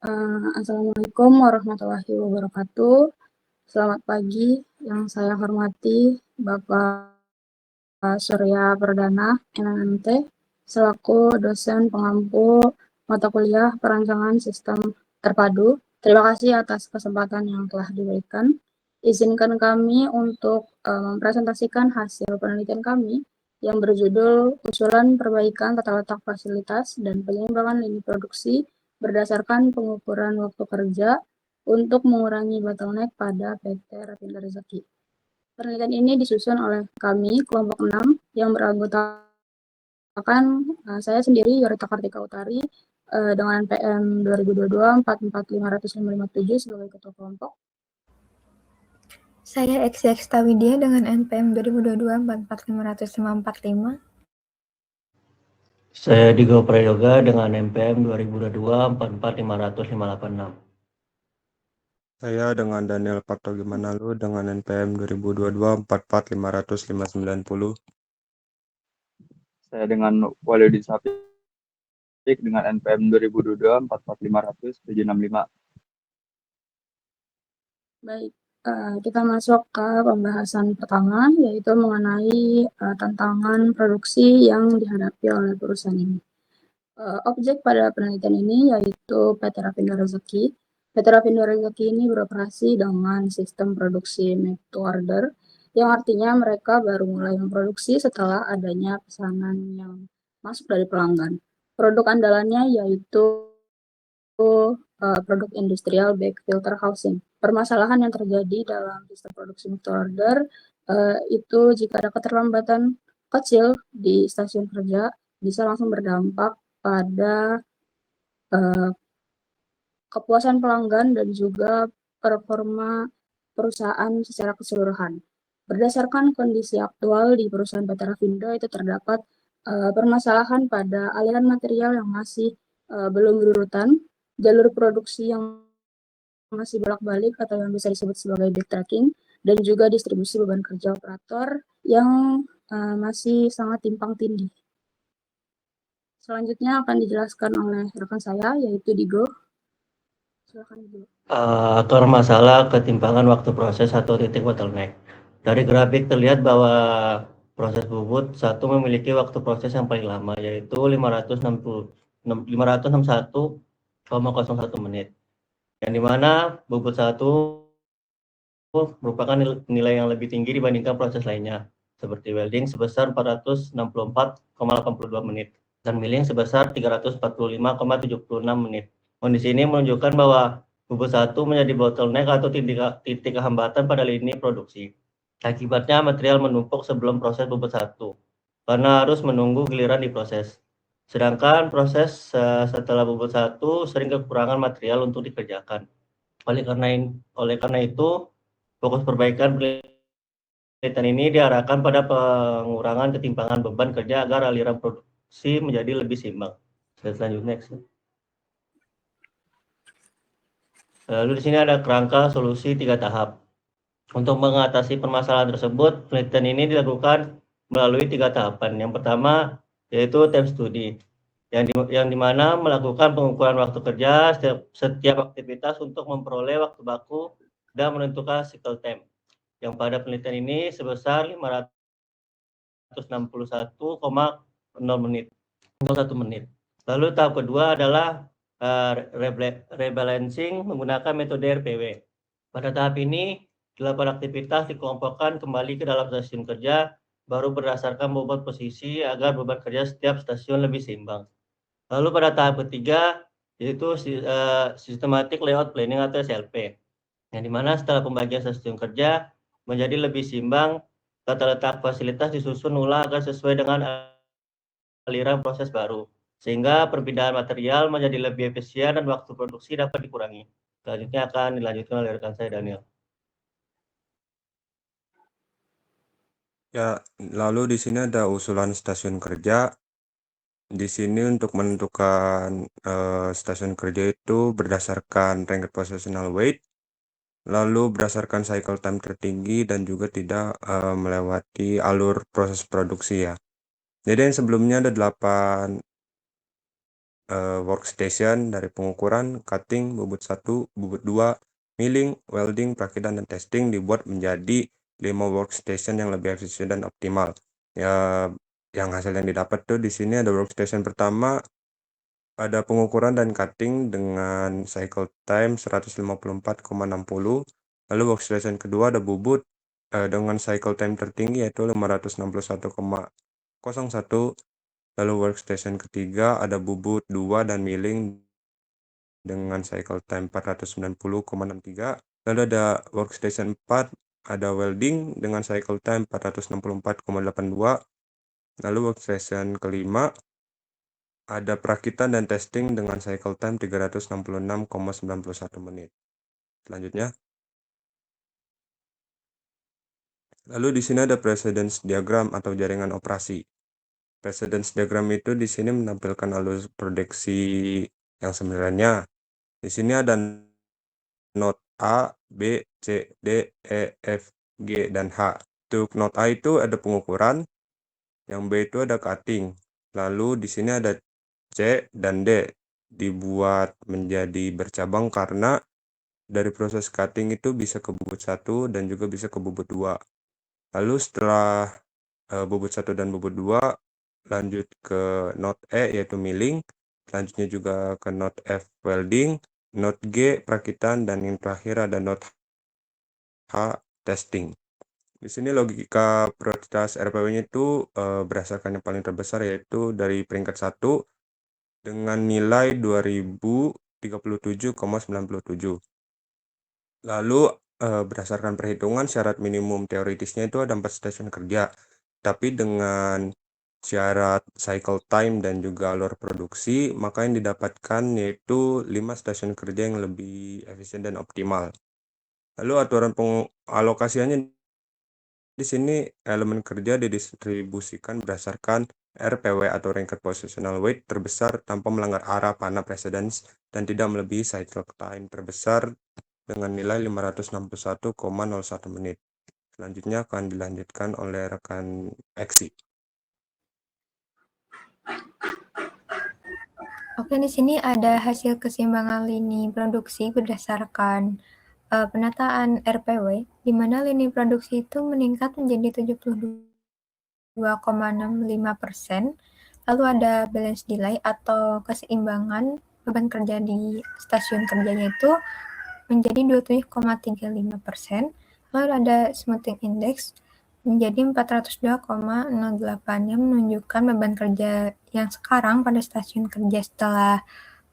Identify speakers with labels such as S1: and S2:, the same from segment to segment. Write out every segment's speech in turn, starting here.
S1: Assalamualaikum warahmatullahi wabarakatuh. Selamat pagi, yang saya hormati Bapak Surya Perdana, MMT, selaku dosen pengampu mata kuliah perancangan sistem terpadu. Terima kasih atas kesempatan yang telah diberikan. Izinkan kami untuk mempresentasikan hasil penelitian kami yang berjudul Usulan Perbaikan Tata Letak Fasilitas dan Penyeimbangan Lini Produksi berdasarkan pengukuran waktu kerja untuk mengurangi bottleneck pada PT Rapindo Rezeki. Penelitian ini disusun oleh kami, kelompok 6, yang beranggotakan saya sendiri, Yorita Kartika Utari, dengan PM 2022-44557 sebagai ketua kelompok.
S2: Saya XX Tawidia dengan NPM 2022-44545.
S3: Saya Digo Prayoga dengan NPM 2022-44586.
S4: Saya dengan Daniel Partogimanalu dengan NPM 2022-44590.
S5: Saya dengan Wahyudin Sapik dengan NPM 2022-44500-765.
S1: Baik, kita masuk ke pembahasan pertama, yaitu mengenai tantangan produksi yang dihadapi oleh perusahaan ini. Objek pada penelitian ini yaitu PT Rapindo Rezeki. PT Rapindo Rezeki ini beroperasi dengan sistem produksi make to order, yang artinya mereka baru mulai memproduksi setelah adanya pesanan yang masuk dari pelanggan. Produk andalannya yaitu produk industrial bag filter housing. Permasalahan yang terjadi dalam sistem produksi make to order itu jika ada keterlambatan kecil di stasiun kerja bisa langsung berdampak pada kepuasan pelanggan dan juga performa perusahaan secara keseluruhan. Berdasarkan kondisi aktual di perusahaan PT Rapindo itu terdapat permasalahan pada aliran material yang masih belum berurutan, jalur produksi yang masih bolak-balik atau yang bisa disebut sebagai backtracking, dan juga distribusi beban kerja operator yang masih sangat timpang tindih. Selanjutnya akan dijelaskan oleh rekan saya, yaitu Digo. Silakan Digo.
S3: Akar masalah ketimpangan waktu proses atau titik bottleneck. Dari grafik terlihat bahwa proses bubut 1 memiliki waktu proses yang paling lama, yaitu 561,01 menit. Yang dimana bubut 1 merupakan nilai yang lebih tinggi dibandingkan proses lainnya, seperti welding sebesar 464,82 menit dan milling sebesar 345,76 menit. Kondisi ini menunjukkan bahwa bubut 1 menjadi bottleneck atau titik hambatan pada lini produksi. Akibatnya material menumpuk sebelum proses bubut 1 karena harus menunggu giliran diproses. Sedangkan proses setelah bubut 1 sering kekurangan material untuk dikerjakan. Oleh karena itu, fokus perbaikan penelitian ini diarahkan pada pengurangan ketimpangan beban kerja agar aliran produksi menjadi lebih seimbang. Selanjutnya, next. Lalu di sini ada kerangka solusi 3 tahap. Untuk mengatasi permasalahan tersebut, penelitian ini dilakukan melalui 3 tahapan. Yang pertama yaitu time study, yang dimana melakukan pengukuran waktu kerja setiap aktivitas untuk memperoleh waktu baku dan menentukan cycle time, yang pada penelitian ini sebesar 561,01 menit. Lalu tahap kedua adalah rebalancing menggunakan metode RPW. Pada tahap ini, 8 aktivitas dikelompokkan kembali ke dalam stasiun kerja baru berdasarkan bobot posisi agar beban kerja setiap stasiun lebih seimbang. Lalu pada tahap ketiga yaitu systematic layout planning atau SLP, yang dimana setelah pembagian stasiun kerja menjadi lebih seimbang, tata letak fasilitas disusun ulang agar sesuai dengan aliran proses baru, sehingga perpindahan material menjadi lebih efisien dan waktu produksi dapat dikurangi. Selanjutnya akan dilanjutkan oleh rekan saya Daniel.
S4: Ya, lalu di sini ada usulan stasiun kerja. Di sini untuk menentukan stasiun kerja itu berdasarkan ranked positional weight, lalu berdasarkan cycle time tertinggi dan juga tidak melewati alur proses produksi ya. Jadi yang sebelumnya ada 8 workstation dari pengukuran, cutting, bobot 1, bobot 2, milling, welding, perakitan, dan testing dibuat menjadi 5 workstation yang lebih efisien dan optimal. Ya, yang hasil yang didapat tuh di sini ada workstation pertama ada pengukuran dan cutting dengan cycle time 154,60. Lalu workstation kedua ada bubut dengan cycle time tertinggi yaitu 561,01. Lalu workstation ketiga ada bubut 2 dan milling dengan cycle time 490,63. Lalu ada workstation 4 ada welding dengan cycle time 464,82. Lalu workstation kelima ada perakitan dan testing dengan cycle time 366,91 menit. Selanjutnya, lalu di sini ada precedence diagram atau jaringan operasi. Precedence diagram itu di sini menampilkan alur prediksi yang sebenarnya. Di sini ada node A, B, C, D, E, F, G, dan H. Untuk node A itu ada pengukuran, yang B itu ada cutting. Lalu di sini ada C dan D dibuat menjadi bercabang karena dari proses cutting itu bisa ke bobot 1 dan juga bisa ke bobot 2. Lalu setelah bobot 1 dan bobot 2 lanjut ke node E yaitu milling, selanjutnya juga ke node F welding, node G perakitan, dan yang terakhir ada node H testing. Di sini logika prioritas RPW-nya itu berdasarkan yang paling terbesar yaitu dari peringkat 1 dengan nilai 2037,97. Lalu berdasarkan perhitungan syarat minimum teoritisnya itu ada 4 stasiun kerja. Tapi dengan syarat cycle time dan juga alur produksi, maka yang didapatkan yaitu 5 stasiun kerja yang lebih efisien dan optimal. Lalu aturan pengalokasiannya di sini elemen kerja didistribusikan berdasarkan RPW atau Ranked Positional Weight terbesar tanpa melanggar arah panah precedence dan tidak melebihi cycle time terbesar dengan nilai 561,01 menit. Selanjutnya akan dilanjutkan oleh rekan Eksi.
S2: Oke, di sini ada hasil keseimbangan lini produksi berdasarkan penataan RPW, di mana lini produksi itu meningkat menjadi 72,65%. Lalu ada balance delay atau keseimbangan beban kerja di stasiun kerjanya itu menjadi 27,35%. Lalu ada smoothing index menjadi 402,08 yang menunjukkan beban kerja yang sekarang pada stasiun kerja setelah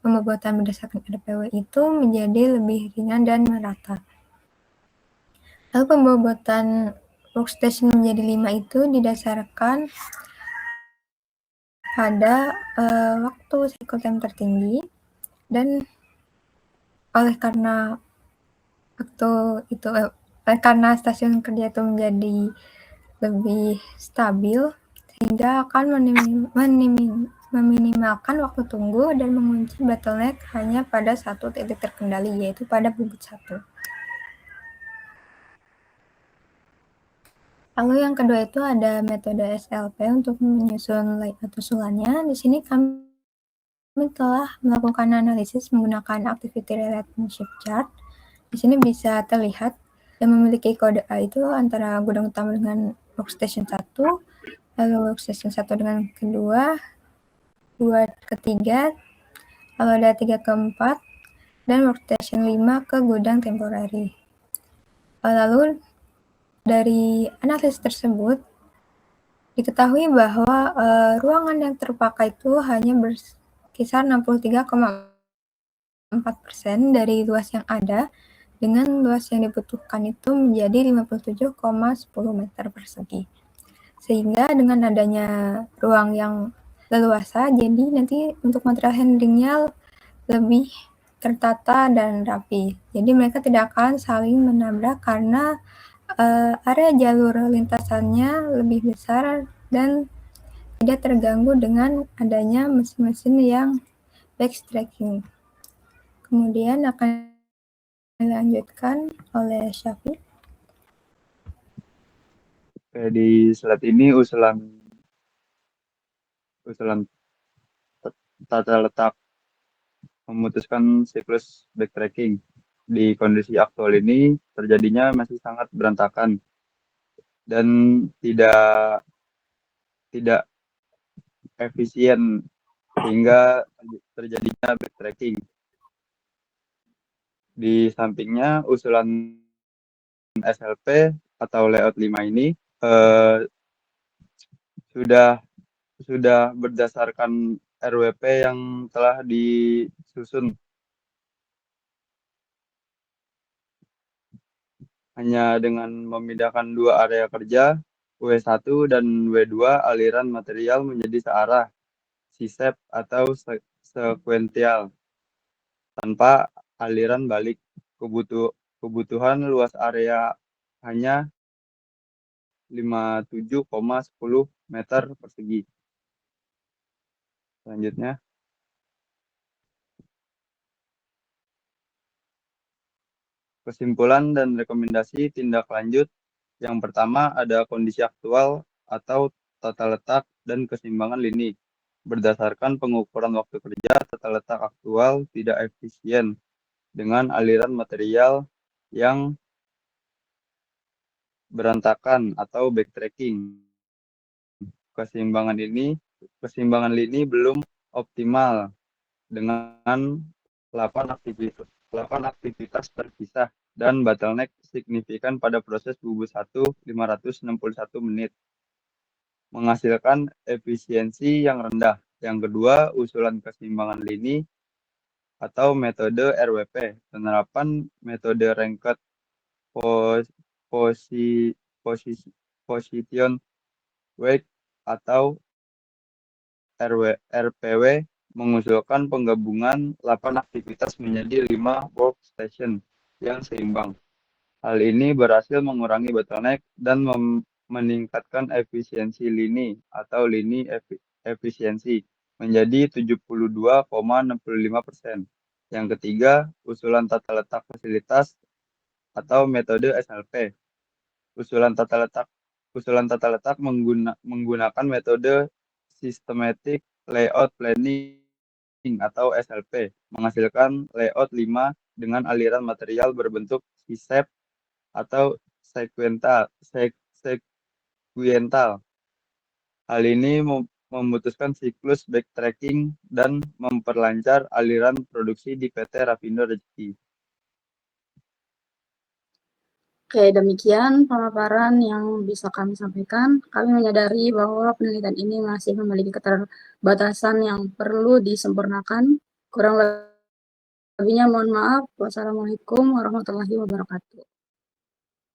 S2: pembobotan berdasarkan RPW itu menjadi lebih ringan dan merata. Lalu pembobotan workstation menjadi 5 itu didasarkan pada waktu cycle time tertinggi, dan karena stasiun kerja itu menjadi lebih stabil, sehingga akan meminimalkan waktu tunggu dan mengunci bottleneck hanya pada satu titik terkendali, yaitu pada bobot 1. Lalu yang kedua itu ada metode SLP untuk menyusun layout usulannya. Di sini kami telah melakukan analisis menggunakan activity relationship chart. Di sini bisa terlihat yang memiliki kode A itu antara gudang utama dengan workstation 1, lalu workstation 1 dengan kedua, 2 ketiga, lalu ada 3 keempat, dan workstation 5 ke gudang temporary. Lalu dari analisis tersebut diketahui bahwa ruangan yang terpakai itu hanya berkisar 63,4% dari luas yang ada, dengan luas yang dibutuhkan itu menjadi 57,10 meter persegi. Sehingga dengan adanya ruang yang leluasa, jadi nanti untuk material handlingnya lebih tertata dan rapi. Jadi mereka tidak akan saling menabrak karena area jalur lintasannya lebih besar dan tidak terganggu dengan adanya mesin-mesin yang backtracking. Kemudian akan dilanjutkan oleh Syafiq.
S5: Di slide ini usulan tata letak memutuskan siklus backtracking. Di kondisi aktual ini terjadinya masih sangat berantakan dan tidak efisien sehingga terjadinya backtracking. Di sampingnya usulan SLP atau layout 5 ini sudah berdasarkan RWP yang telah disusun. Hanya dengan memindahkan dua area kerja, W1 dan W2 aliran material menjadi searah, sisep atau sekuensial, tanpa aliran balik. Kebutuhan luas area hanya 57,10 meter persegi. Selanjutnya, kesimpulan dan rekomendasi tindak lanjut. Yang pertama ada kondisi aktual atau tata letak dan keseimbangan lini. Berdasarkan pengukuran waktu kerja, tata letak aktual tidak efisien dengan aliran material yang berantakan atau backtracking. Keseimbangan lini belum optimal dengan 8 aktivitas terpisah dan bottleneck signifikan pada proses bubu 1 561 menit, menghasilkan efisiensi yang rendah. Yang kedua, usulan keseimbangan lini atau metode RWP. Penerapan metode ranked position weight atau RPW mengusulkan penggabungan 8 aktivitas menjadi 5 workstation yang seimbang. Hal ini berhasil mengurangi bottleneck dan meningkatkan efisiensi lini atau lini efisiensi menjadi 72,65%. Yang ketiga, usulan tata letak fasilitas atau metode SLP. Usulan tata letak menggunakan metode systematic layout planning atau SLP, menghasilkan layout 5 dengan aliran material berbentuk sisep atau sekuensial. Hal ini memutuskan siklus backtracking dan memperlancar aliran produksi di PT Rapindo Rezeki.
S1: Oke, demikian pemaparan yang bisa kami sampaikan. Kami menyadari bahwa penelitian ini masih memiliki keterbatasan yang perlu disempurnakan. Kurang lebihnya mohon maaf. Wassalamualaikum warahmatullahi wabarakatuh.